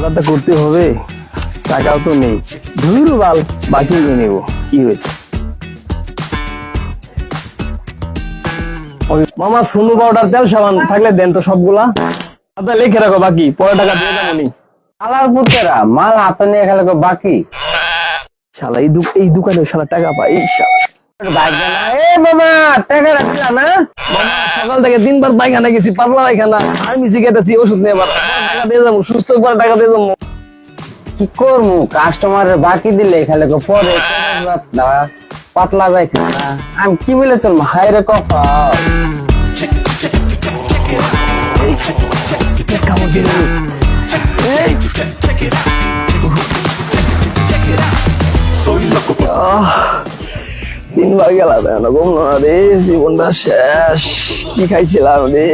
বাজারটা করতে হবে, টাকাও তো নেই। ধুরু বাল, বাকি নিয়ে নেবো, কি হয়েছে। মামা সুনু পাউডার তেল সাবান থাকলে দেন তো সবগুলা। আপনার লিখে রাখো, বাকি পরে টাকা দিয়ে যাবো নি। আলার পুতেরা মাল হাতে নিয়ে গেলে বাকি শালা এই দোকানে শালা টাকা পাই। এই শালা মামা টাকা রাখলা না? মামা সকাল থেকে 3 বার পায়খানা গেছি, পাতলা পায়খানা, আমি সিগারেট ওষুধ নিয়ে টাকা দিয়ে যাবো, সুস্থ করে টাকা দিয়ে যাবো। কি করবো, কাস্টমারের বাকি দিলে খালি পরে পাতলা পায়খানা। আমি কি বলে চলবো, হায় রে কপাল। তিনবার গেলাম এরকম না রে, জীবনটা শেষ। কি খাইছিলাম রে।